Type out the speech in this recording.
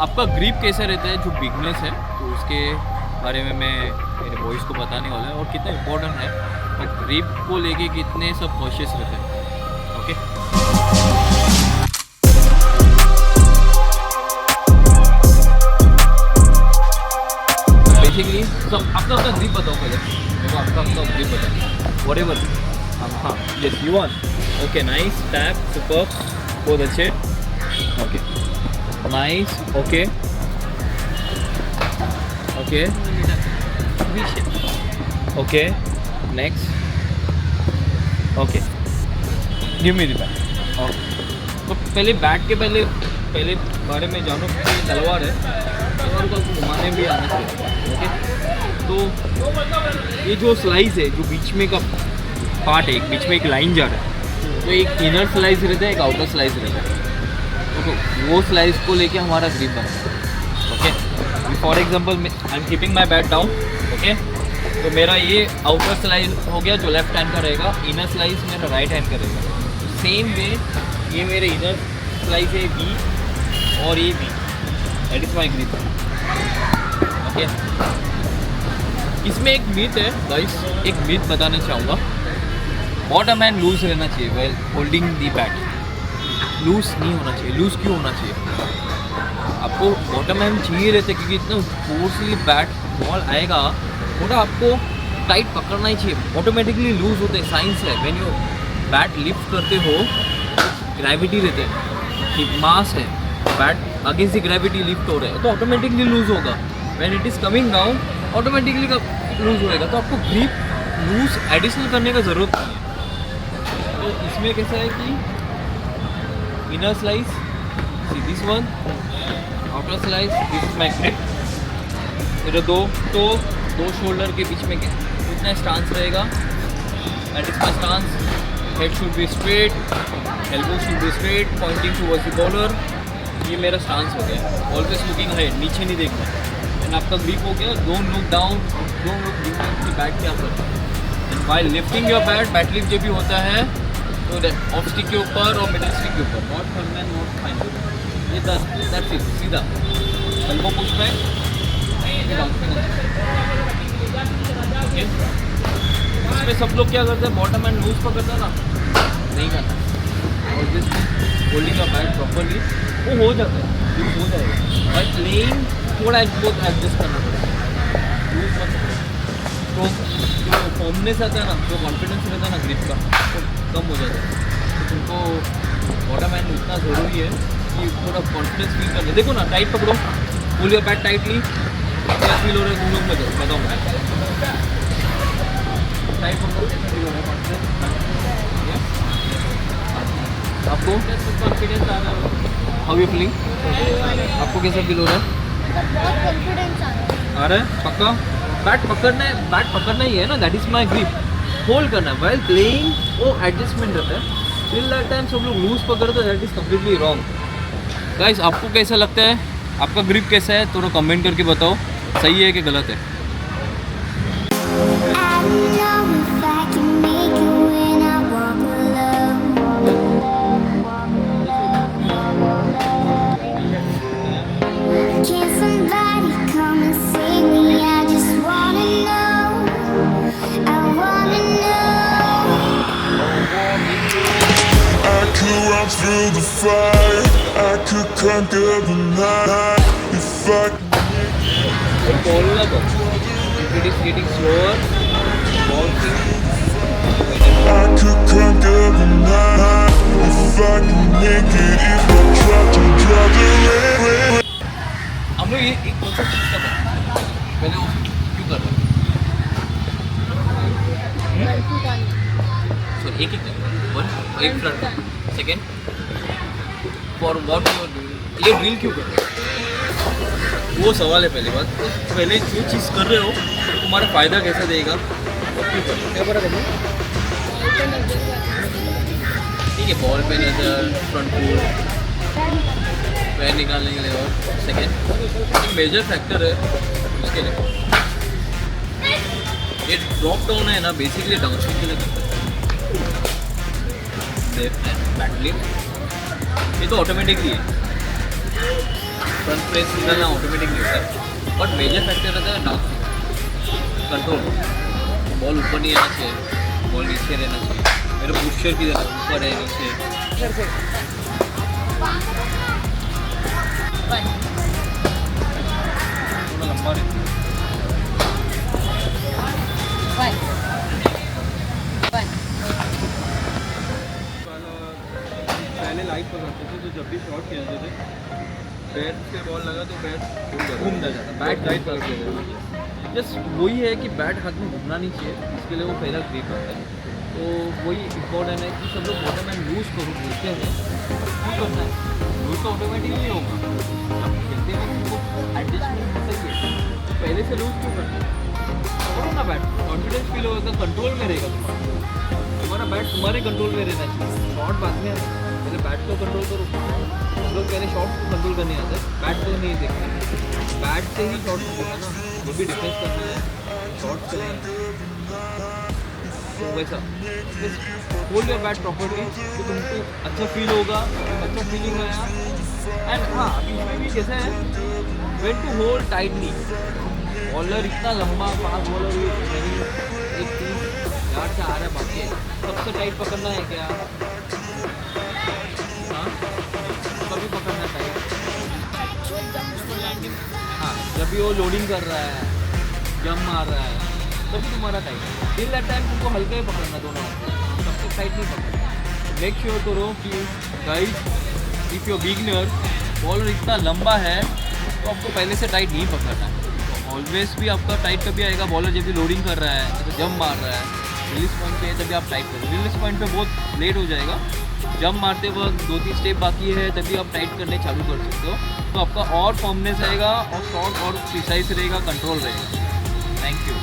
आपका ग्रिप कैसे रहता है जो बिगनेस है, तो उसके बारे में मैं मेरे बॉयज़ को बताने वाला है और कितना इम्पोर्टेंट है और ग्रिप को लेके कितने सब कॉशियस रहते हैं। ओके, बेसिकली सब आपका ग्रिप बताओ पहले मेरे को, आपका ग्रिप बताओ वॉट एवर। हाँ, yes you one. Okay, nice, tap, super, बहुत अच्छे। Okay, nice, okay okay okay, next, okay, give me the bat. Okay, तो पहले बैट के पहले बारे में जानो कि ये तलवार है, तलवार को आपको घुमाने भी आना चाहिए। ओके, तो ये जो स्लाइस है, जो बीच में का पार्ट है, बीच में एक लाइन जा रहा है, तो एक इनर स्लाइस रहता है, एक आउटर स्लाइस रहता है। ओके, वो स्लाइस को लेके हमारा ग्रिप बनता है। Okay, for example I am keeping my bat down. Okay, तो मेरा ये आउटर स्लाइस हो गया जो लेफ्ट हैंड का रहेगा, इनर स्लाइस मेरा राइट हैंड का रहेगा। सेम वे ये मेरे इनर स्लाइस है बी और ये B, that is my grip. Okay, इसमें एक मिथ है गाइस, एक मिथ बताना चाहूँगा। बॉटम हैंड लूज रहना चाहिए well holding the bat, loose नहीं होना चाहिए। लूज क्यों होना चाहिए? आपको बॉटम हैंड चाहिए रहता है क्योंकि इतना फोर्सली बैट बॉल आएगा, थोड़ा आपको टाइट पकड़ना ही चाहिए, ऑटोमेटिकली लूज होते हैं। साइंस है, व्हेन यू बैट लिफ्ट करते हो ग्रेविटी रहते हैं कि मास है, bat against the gravity lift हो रहा है तो ऑटोमेटिकली लूज होगा। When it is coming down automatically loose होएगा, तो आपको ग्रिप लूज एडिशनल करने का ज़रूरत नहीं है। तो इसमें कैसा है कि inner slice this one, outer slice this is my grip. मेरे दो शोल्डर के बीच में कितना स्टांस रहेगा, that is my stance. Head should be straight, elbow should be straight, pointing towards the bowler. ये मेरा स्टांस हो गया, ऑलवेज लुकिंग अहेड, नीचे नहीं देखना। एंड आपका ग्रिप हो गया, don't look down, don't look कि बैट क्या कर रहा है। And while lifting your bat lift जब भी होता है तो ऑफ स्टिक के ऊपर और मिडिल स्टिक के ऊपर, not third man, not fine, ये दैट्स इट, सीधा एल्बो पुश बैक, ओके। इसमें सब लोग क्या करते हैं, बॉटम एंड लूज पकड़ते हैं ना, नहीं करना। और दिस होल्डिंग का बैट प्रॉपरली वो हो जाता है, लूज हो जाएगा। और प्लेइंग थोड़ा बहुत एडजस्ट करना पड़ेगा, लूज मत। तो जो फॉर्मनेस आता है ना, जो कॉन्फिडेंस रहता है ना ग्रिप का, तो कम हो जाता है। तो तुमको बॉटम एंड उतना ज़रूरी है कि थोड़ा कॉन्फिडेंस फील करना। देखो ना, टाइट पकड़ो, पुल योर बैट टाइटली, क्या फील हो रहा है तुम लोग में, बताओ मैं। टाइट पकड़ो, कैसा फील हो रहा है कॉन्फिडेंस आपको? कॉन्फिडेंस आ रहा है, हाउ यू फीलिंग? आपको कैसा फील हो रहा है? बहुत कॉन्फिडेंस आ रहा है पक्का? बैट पकड़ना ही है ना, that is my grip. Hold करना है वाइल प्लेइंग, वो एडजस्टमेंट रहता है। टिल दैट टाइम सब लोग लूज पकड़ते हैं, that is completely wrong. Guys, आपको कैसा लगता है, आपका ग्रिप कैसा है, थोड़ा कमेंट करके बताओ, सही है कि गलत है। Through the fire, I could conquer the night if I ball labo, it is getting slower, ball I could conquer the night if I can make it, if I try to draw the rain. हम लोग ये एक concept कर रहे हैं, पहले वो क्यों कर रहे हैं? सॉरी, एक front, second for what you are doing, ये ड्रिल क्यों कर रहे हो? वो सवाल है पहली बात। पहले जो चीज़ कर रहे हो तुम्हारा फ़ायदा कैसे देगा और क्यों कर रहे हो, क्या बड़ा करना? ठीक है, बॉल पे नजर, फ्रंट फुट, पैर निकालने के लिए, और सेकेंड एक मेजर फैक्टर है उसके लिए ये ड्रॉप डाउन है ना, बेसिकली डाउन स्विंग के लिए करता है। लेफ्ट हैंड बैक लिफ्ट, ये तो ऑटोमेटिकली है। फ्रंट प्रेस निकालना ऑटोमेटिकली होता है, बट मेजर फैक्टर रहता है डाउन कंट्रोल। बॉल ऊपर नहीं आना चाहिए, बॉल नीचे रहना चाहिए। मेरे पुशर की तरह ऊपर है नीचे। थोड़ा लंबा रहता है। पहले लाइट पकड़ते थे तो जब भी शॉट खेलते थे बैट पे बॉल लगा तो बैट घूम जाता, बैट लाइट पकड़ते थे। जस्ट वही है कि बैट हाथ में घूमना नहीं चाहिए, इसके लिए वो पहला ग्रिप होता है। तो वही इम्पोर्टेंट है कि सब लोग बॉटम एंड लूज करो, बोलते हैं क्यों करना है, लूज तो ऑटोमेटिक नहीं होगा। जब खेलते हैं वो एडजस्टमेंट हो सके तो पहले से लूज क्यों करना है, पकड़ो ना बैट, कॉन्फिडेंस फील होगा, कंट्रोल में रहेगा तुम्हारा बैट तुम्हारे कंट्रोल में रहना चाहिए। शॉट बाद में है, पहले बैट को कंट्रोल करो। हम लोग पहले शॉट को कंट्रोल करने आते हैं, बैट को नहीं देखते, बैट से ही शॉट होगा ना, वो भी डिफेंस करना है, शॉट करना तो वैसा होल्ड योर बैट प्रॉपर्ली, तो तुमको अच्छा फील होगा, अच्छा फीलिंग आया। एंड हाँ, इसमें भी कैसा है, when to hold tightly. Bowler इतना लंबा फास्ट बॉलर एक 30 यार्ड से आ रहा है बाकी सबसे टाइट पकड़ना है क्या? हाँ, कभी पकड़ना टाइट। हाँ, जब भी वो लोडिंग कर रहा है, जंप मार रहा है, तभी तुम्हारा टाइट। टिल दैट टाइम तुमको हल्का ही पकड़ना, दोनों सबसे टाइट नहीं पकड़ना। मेक श्योर करो कि guys if your beginner bowler इतना लंबा है तो आपको पहले से टाइट नहीं पकड़ना है। तो ऑलवेज भी आपका टाइट कभी आएगा, बॉलर जब भी लोडिंग कर रहा है, जैसे जंप मार रहा है, रिलीज पॉइंट पे तभी आप टाइट करो। रिलीज पॉइंट पे बहुत लेट हो जाएगा, जंप मारते वक्त 2-3 स्टेप बाकी है, तभी आप टाइट करने चालू कर सकते हो। तो आपका और फॉर्मनेस आएगा और शॉट और प्रिसाइज रहेगा, कंट्रोल रहेगा। Thank you.